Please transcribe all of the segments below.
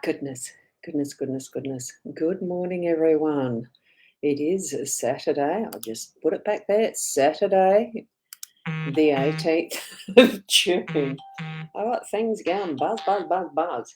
Goodness, goodness, goodness, goodness. Good morning, everyone. It is Saturday. I'll just put it back there. It's Saturday, the 18th of June. I got things going. Buzz, buzz, buzz, buzz.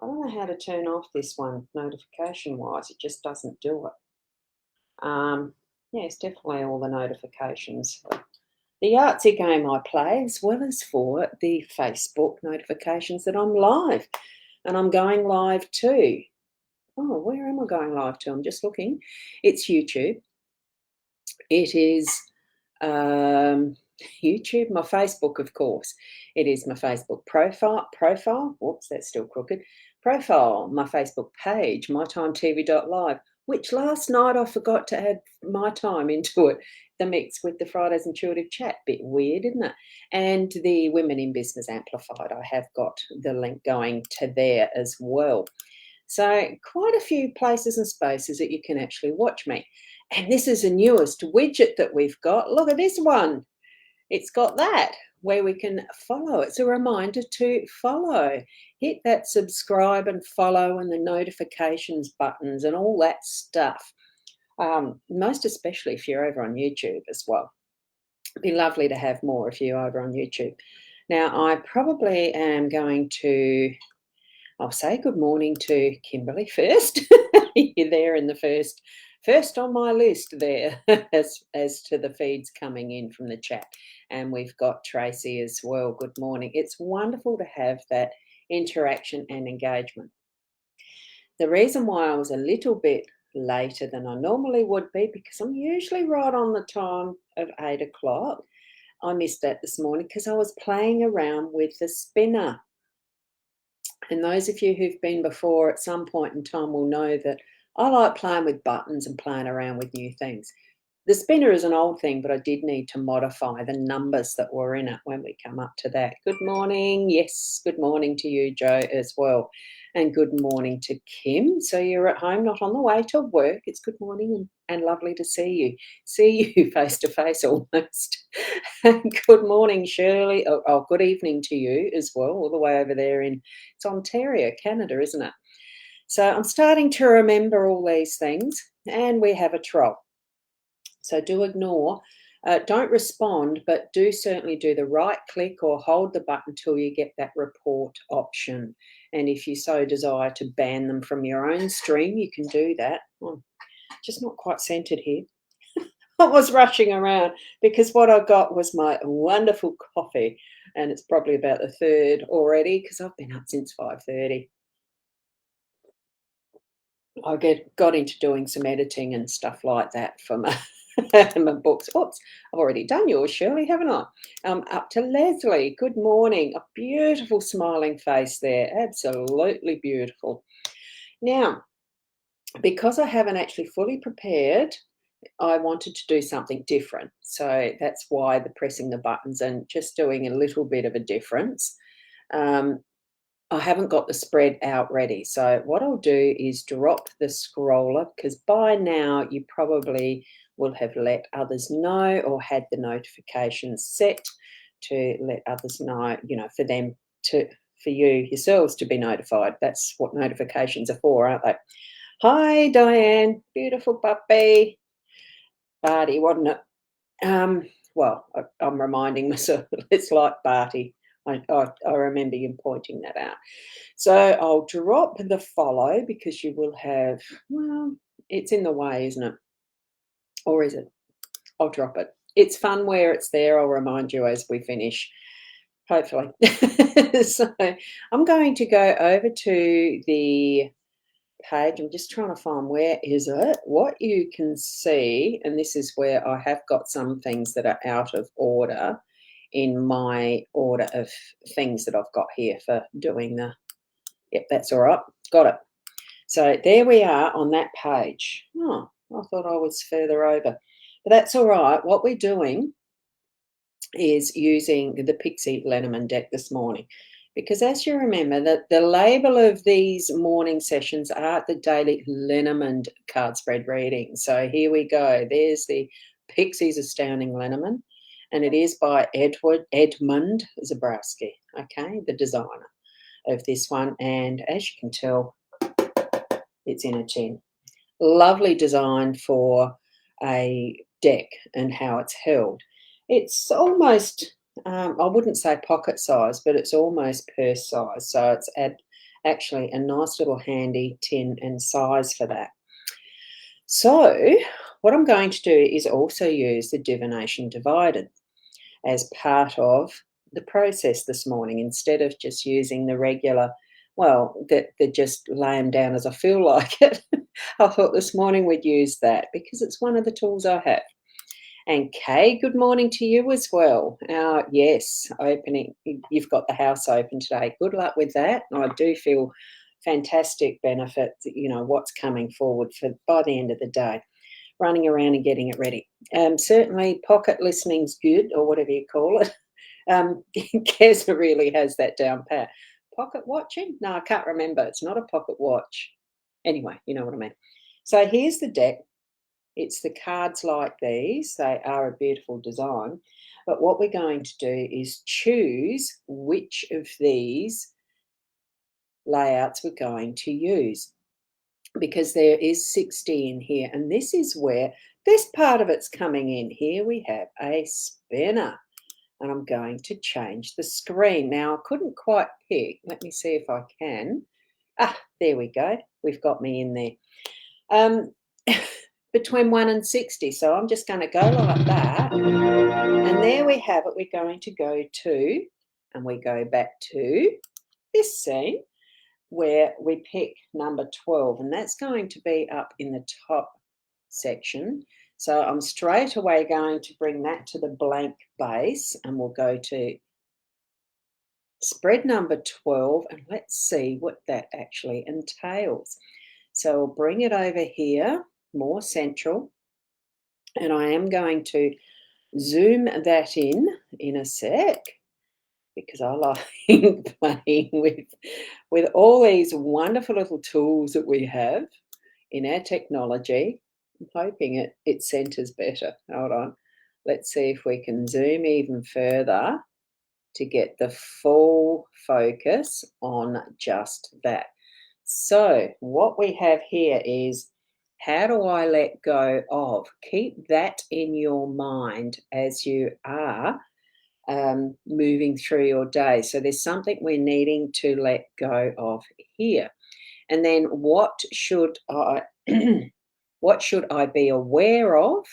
I don't know how to turn off this one notification-wise. It just doesn't do it. Yeah, it's definitely all the notifications. The Yahtzee game I play, as well as for the Facebook notifications that I'm live. And I'm going live too. Oh, where am I going live to? I'm just looking. It's YouTube. It is YouTube, my Facebook, of course. It is my Facebook profile. Whoops, that's still crooked. Profile, my Facebook page, mytimetv.live, which last night I forgot to add my time into it, the mix with the Fridays Intuitive Chat. Bit weird, isn't it? And the Women in Business Amplified, I have got the link going to there as well. So quite a few places and spaces that you can actually watch me. And this is the newest widget that we've got. Look at this one. It's got that where we can follow. It's a reminder to follow. Hit that subscribe and follow and the notifications buttons and all that stuff. Most especially if you're over on YouTube as well. It'd be lovely to have more of you over on YouTube. Now, I probably am going to, I'll say good morning to Kimberly first. You're there in the first on my list there as to the feeds coming in from the chat. And we've got Tracy as well. Good morning. It's wonderful to have that interaction and engagement. The reason why I was a little bit later than I normally would be, because I'm usually right on the time of 8 o'clock. I missed that this morning because I was playing around with the spinner. And those of you who've been before at some point in time will know that I like playing with buttons and playing around with new things. The spinner is an old thing, but I did need to modify the numbers that were in it when we come up to that. Good morning. Yes, good morning to you, Joe, as well. And good morning to Kim. So you're at home, not on the way to work. It's good morning and lovely to see you face to face almost. Good morning, Shirley. Oh, good evening to you as well, all the way over there it's Ontario, Canada, isn't it? So I'm starting to remember all these things, and we have a troll. So do ignore, don't respond, but do certainly do the right click or hold the button till you get that report option. And if you so desire to ban them from your own stream, you can do that. Oh, just not quite centered here. I was rushing around because what I got was my wonderful coffee, and it's probably about the third already because I've been up since 5:30. I got into doing some editing and stuff like that for my, my books. Oops, I've already done yours, Shirley, haven't I? Up to Leslie. Good morning. A beautiful smiling face there. Absolutely beautiful. Now, because I haven't actually fully prepared, I wanted to do something different. So that's why the pressing the buttons and just doing a little bit of a difference. I haven't got the spread out ready. So what I'll do is drop the scroller, because by now you probably will have let others know or had the notifications set to let others know, for you yourselves to be notified. That's what notifications are for, aren't they? Hi, Diane. Beautiful puppy. Barty, wasn't it? I'm reminding myself it's like Barty. I remember you pointing that out. So I'll drop the follow because you will have, it's in the way, isn't it? Or is it? I'll drop it. It's fun where it's there. I'll remind you as we finish, hopefully. So I'm going to go over to the page. I'm just trying to find where is it. What you can see, and this is where I have got some things that are out of order in my order of things that I've got here for doing yep, that's all right. Got it. So there we are on that page. Oh, I thought I was further over. But that's all right. What we're doing is using the Pixie LENORMAND deck this morning. Because as you remember, the label of these morning sessions are the daily Lenormand card spread reading. So here we go. There's the Pixie's Astounding Lenormand, and it is by Edmund Zabrowski, okay, the designer of this one. And as you can tell, it's in a tin. Lovely design for a deck and how it's held. It's almost, I wouldn't say pocket size, but it's almost purse size. So it's actually a nice little handy tin and size for that. So what I'm going to do is also use the divination divided as part of the process this morning, instead of just using the regular, well, that just lay them down as I feel like it. I thought this morning we'd use that because it's one of the tools I have. And Kay, good morning to you as well. Yes, opening, you've got the house open today. Good luck with that. I do feel fantastic benefit, what's coming forward for by the end of the day, running around and getting it ready. Certainly pocket listening's good, or whatever you call it. Keza really has that down pat. Pocket watching? No, I can't remember. It's not a pocket watch. Anyway, you know what I mean. So here's the deck. It's the cards like these. They are a beautiful design. But what we're going to do is choose which of these layouts we're going to use, because there is 60 in here. And this is where this part of it's coming in. Here we have a spinner. And I'm going to change the screen. Now, I couldn't quite pick. Let me see if I can. There we go. We've got me in there. Between 1 and 60. So I'm just going to go like that. And there we have it. We're going to go to, and we go back to this scene where we pick number 12. And that's going to be up in the top section. So I'm straight away going to bring that to the blank base, and we'll go to spread number 12, and let's see what that actually entails. So I'll bring it over here, more central, and I am going to zoom that in a sec, because I like playing with all these wonderful little tools that we have in our technology. I'm hoping it centers better. Hold on. Let's see if we can zoom even further to get the full focus on just that. So what we have here is, how do I let go of? Keep that in your mind as you are moving through your day. So there's something we're needing to let go of here. And then what should I what should I be aware of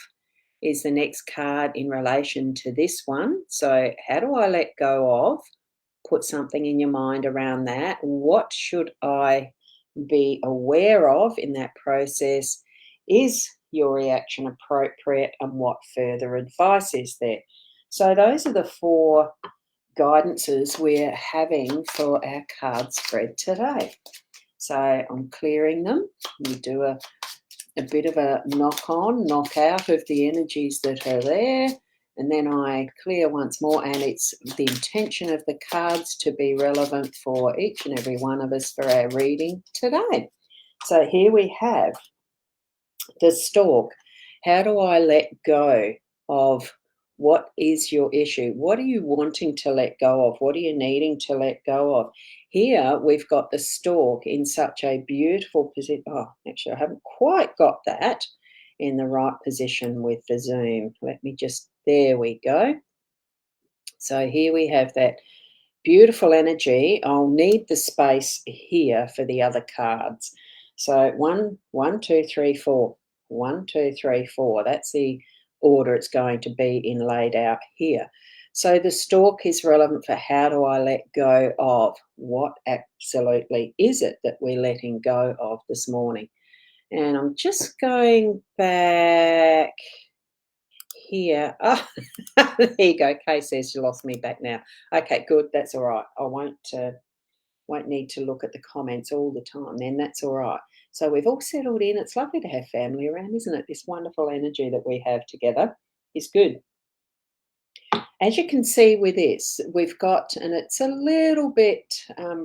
is the next card in relation to this one. So how do I let go of? Put something in your mind around that. What should I be aware of in that process? Is your reaction appropriate, and what further advice is there? So those are the 4 guidances we're having for our card spread today. So I'm clearing them. We do a bit of a knock out of the energies that are there, and then I clear once more, and it's the intention of the cards to be relevant for each and every one of us for our reading today. So here we have the Stork. How do I let go of? What is your issue? What are you wanting to let go of? What are you needing to let go of? Here we've got the Stork in such a beautiful position. Oh, actually, I haven't quite got that in the right position with the zoom. Let me just, there we go. So here we have that beautiful energy. I'll need the space here for the other cards. So 1, 2, 3, 4. 1, 2, 3, 4. That's the order it's going to be in laid out here. So the Stork is relevant for how do I let go of? What absolutely is it that we're letting go of this morning? And I'm just going back here. Oh, there you go. Kay says you lost me back now. Okay, good. That's all right. I won't need to look at the comments all the time then. That's all right. So we've all settled in. It's lovely to have family around, isn't it? This wonderful energy that we have together is good. As you can see with this, we've got, and it's a little bit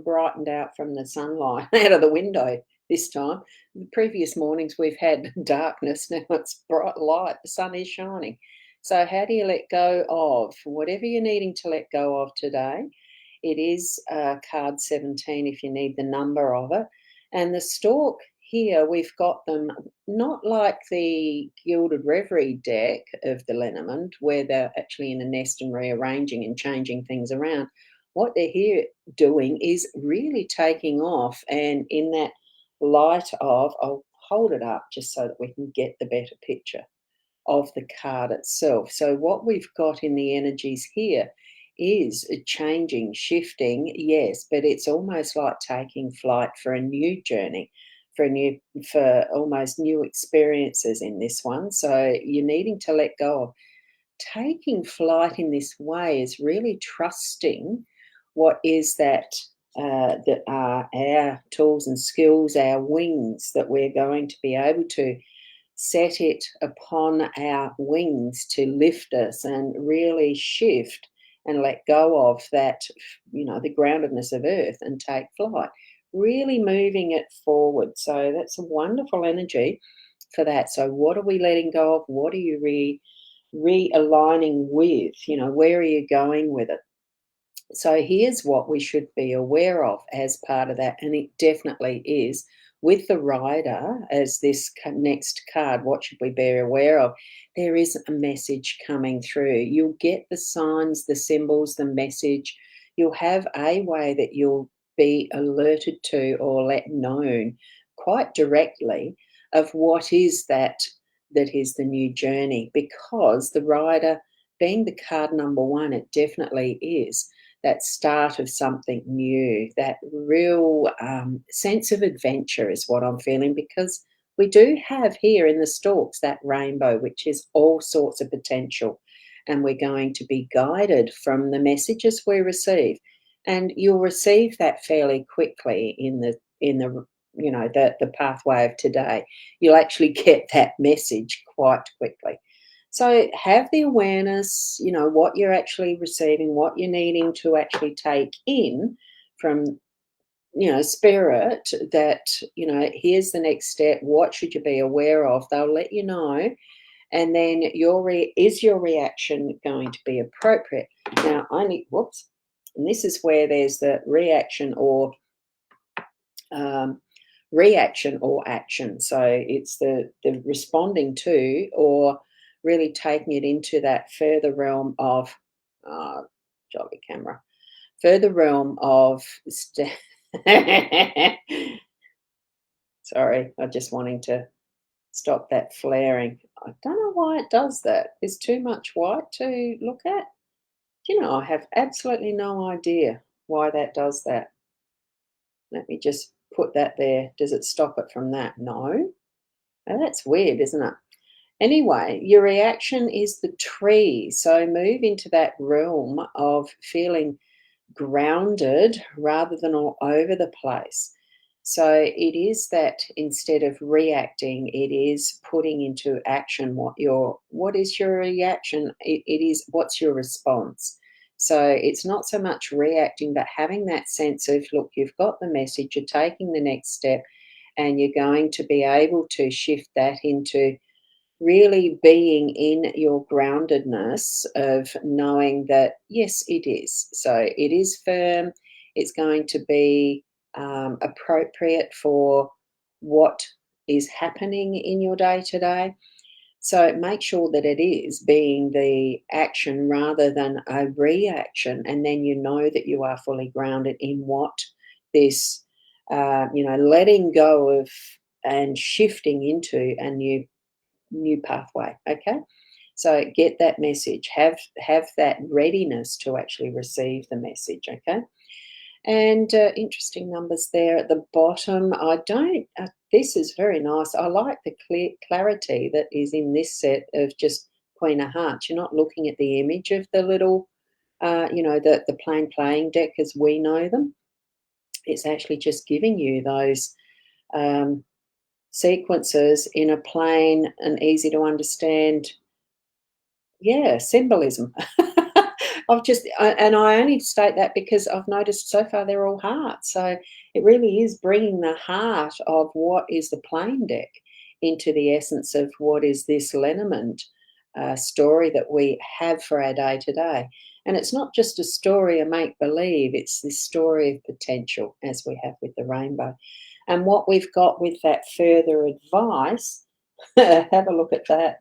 brightened out from the sunlight out of the window this time. The previous mornings we've had darkness, now it's bright light, the sun is shining. So, how do you let go of whatever you're needing to let go of today? It is card 17 if you need the number of it. And the stalk here, we've got them not like the Gilded Reverie deck of the Lenormand, where they're actually in a nest and rearranging and changing things around. What they're here doing is really taking off, and in that light of, I'll hold it up just so that we can get the better picture of the card itself. So, what we've got in the energies here is a changing, shifting, yes, but it's almost like taking flight for a new journey, for almost new experiences in this one. So, you're needing to let go of taking flight in this way is really trusting what is that are our tools and skills, our wings that we're going to be able to set it upon our wings to lift us and really shift and let go of that, the groundedness of earth and take flight, really moving it forward. So that's a wonderful energy for that. So what are we letting go of? What are you realigning with? Where are you going with it? So here's what we should be aware of as part of that, and it definitely is with the rider as this next card. What should we be aware of? There is a message coming through. You'll get the signs, the symbols, the message. You'll have a way that you'll be alerted to or let known quite directly of what is that is the new journey, because the rider being the card number one, it definitely is that start of something new, that real sense of adventure is what I'm feeling, because we do have here in the stalks that rainbow, which is all sorts of potential. And we're going to be guided from the messages we receive. And you'll receive that fairly quickly in the pathway of today. You'll actually get that message quite quickly. So have the awareness, what you're actually receiving, what you're needing to actually take in from, spirit, that, here's the next step. What should you be aware of? They'll let you know. And then is your reaction going to be appropriate? Now, whoops. And this is where there's the um, reaction or action. So it's the responding to, or really taking it into that further realm of jolly camera, further realm of sorry, I just wanting to stop that flaring. I don't know why it does that. There's too much white to look at. I have absolutely no idea why that does that. Let me just put that there. Does it stop it from that? No. Oh, that's weird, isn't it? Anyway, your reaction is the tree. So move into that realm of feeling grounded rather than all over the place. So it is that instead of reacting, it is putting into action what is your reaction? It is what's your response. So it's not so much reacting, but having that sense of, look, you've got the message, you're taking the next step, and you're going to be able to shift that into really being in your groundedness of knowing that, yes, it is. So it is firm. It's going to be appropriate for what is happening in your day to day. So make sure that it is being the action rather than a reaction. And then you know that you are fully grounded in what this, letting go of and shifting into a new pathway. Okay, so get that message, have that readiness to actually receive the message. Okay, and interesting numbers there at the bottom. I don't This is very nice. I like the clarity that is in this set of just Queen of Hearts. You're not looking at the image of the little the plain playing deck as we know them. It's actually just giving you those sequences in a plain and easy to understand, yeah, symbolism. And I only state that because I've noticed so far they're all hearts. So it really is bringing the heart of what is the plain deck into the essence of what is this Lenormand story that we have for our day to day. And it's not just a story of make believe, it's this story of potential as we have with the rainbow. And what we've got with that further advice, have a look at that.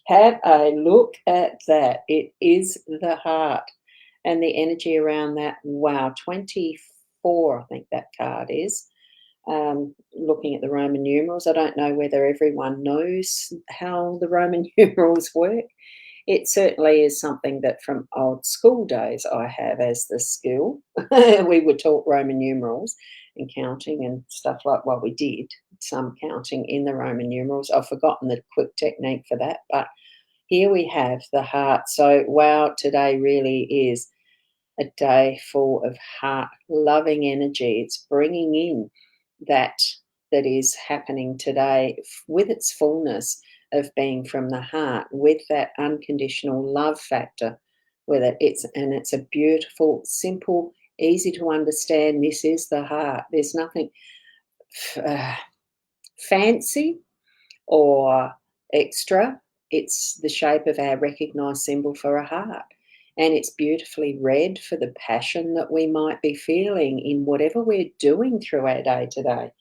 Have a look at that. It is the heart and the energy around that. Wow, 24, I think that card is. Looking at the Roman numerals, I don't know whether everyone knows how the Roman numerals work. It certainly is something that from old school days I have as the skill. We were taught Roman numerals and counting and stuff like, well, we did some counting in the Roman numerals. I've forgotten the quick technique for that, but here we have the heart. So, wow, today really is a day full of heart loving energy. It's bringing in that that is happening today with its fullness of being from the heart, with that unconditional love factor with it. It's a beautiful, simple, easy to understand. This is the heart. There's nothing uh, fancy or extra. It's the shape of our recognized symbol for a heart. And it's beautifully red for the passion that we might be feeling in whatever we're doing through our day to day.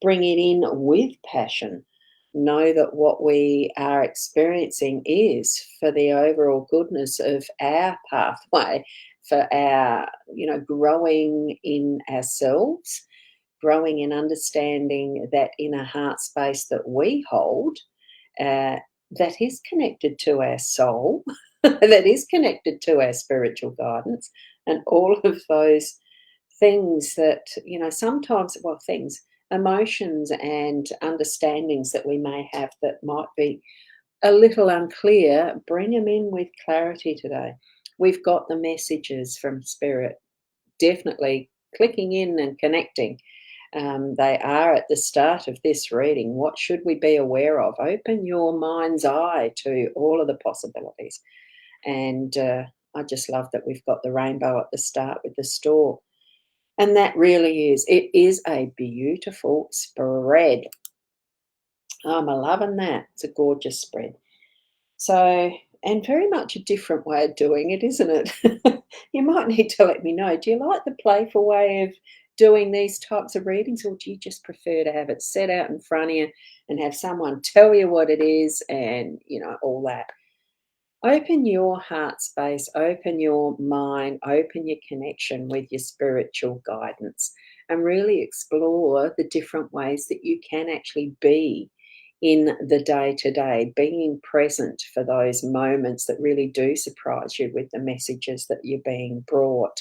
Bring it in with passion. Know that what we are experiencing is for the overall goodness of our pathway, for our, growing in ourselves, growing in understanding that inner heart space that we hold, uh, that is connected to our soul, that is connected to our spiritual guidance, and all of those things that, sometimes, well, things, emotions and understandings that we may have that might be a little unclear, bring them in with clarity today. We've got the messages from spirit definitely clicking in and connecting. They are at the start of this reading. What should we be aware of? Open your mind's eye to all of the possibilities. And I just love that we've got the rainbow at the start with the stork. And that really it is a beautiful spread. I'm loving that. It's a gorgeous spread. So, and very much a different way of doing it, isn't it? You might need to let me know. Do you like the playful way of doing these types of readings, or do you just prefer to have it set out in front of you and have someone tell you what it is and, all that? Open your heart space, open your mind, open your connection with your spiritual guidance, and really explore the different ways that you can actually be in the day to day, being present for those moments that really do surprise you with the messages that you're being brought.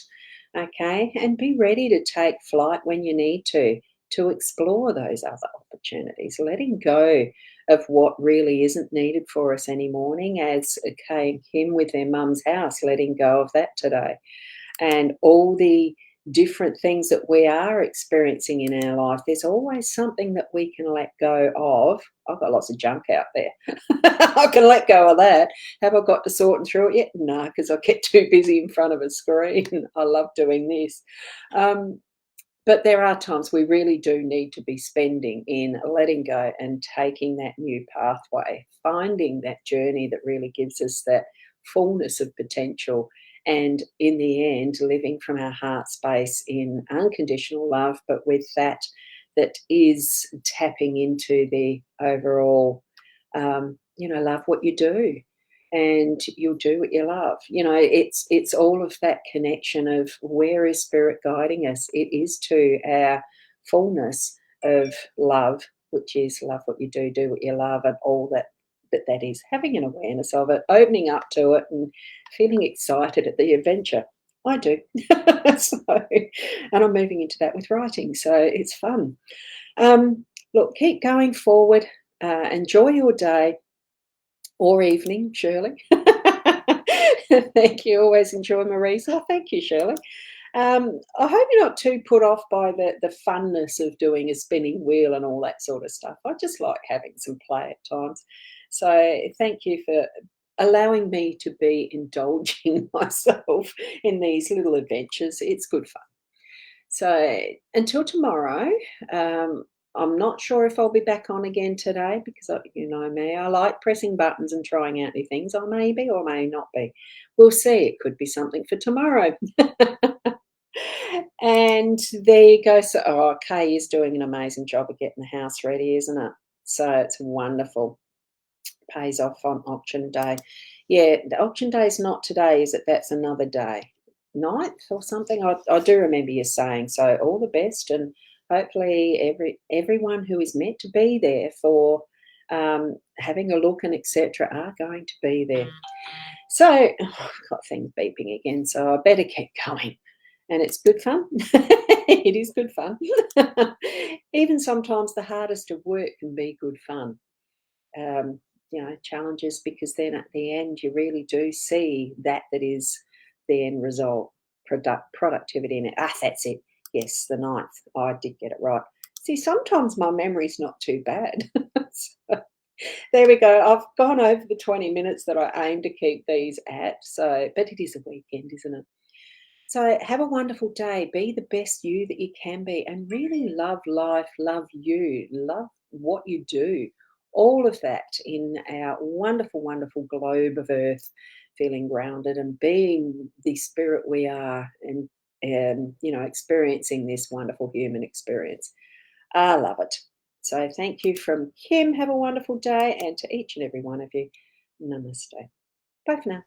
Okay, and be ready to take flight when you need to explore those other opportunities, letting go of what really isn't needed for us any morning, as Kay and Kim with their mum's house, letting go of that today. And all the different things that we are experiencing in our life, there's always something that we can let go of. I've got lots of junk out there. I can let go of that. Have I got to sorting through it yet? No, because I get too busy in front of a screen. I love doing this. But there are times we really do need to be spending in letting go and taking that new pathway, finding that journey that really gives us that fullness of potential. And in the end, living from our heart space in unconditional love, but with that is tapping into the overall, love what you do, and you'll do what you love. It's all of that connection of where is spirit guiding us. It is to our fullness of love, which is love what you do what you love, and all that is having an awareness of it, opening up to it, and feeling excited at the adventure. I do. So, and I'm moving into that with writing, so it's fun. Look, keep going forward. Enjoy your day or evening, Shirley. Thank you. Always enjoy Maurice. Oh, thank you, Shirley. I hope you're not too put off by the funness of doing a spinning wheel and all that sort of stuff. I just like having some play at times. So thank you for allowing me to be indulging myself in these little adventures. It's good fun. So until tomorrow, I'm not sure if I'll be back on again today because you know me, I like pressing buttons and trying out new things. I may be or may not be. We'll see. It could be something for tomorrow. And there you go. So, oh, Kay is doing an amazing job of getting the house ready, isn't it? So it's wonderful. Pays off on auction day. Yeah, the auction day is not today, is it? That's another day. Ninth or something? I do remember you saying. So all the best and hopefully everyone who is meant to be there for having a look and etc. are going to be there. So I've got things beeping again, so I better keep going. And it's good fun. It is good fun. Even sometimes the hardest of work can be good fun. um, challenges because then at the end you really do see that is the end result. Productivity in it. Ah, that's it. Yes, the ninth. I did get it right. See, sometimes my memory's not too bad. So, there we go. I've gone over the 20 minutes that I aim to keep these at. So, but it is a weekend, isn't it? So have a wonderful day. Be the best you that you can be and really love life, love you, love what you do. All of that in our wonderful, wonderful globe of Earth, feeling grounded and being the spirit we are and, experiencing this wonderful human experience. I love it. So thank you from Kim. Have a wonderful day. And to each and every one of you, namaste. Bye for now.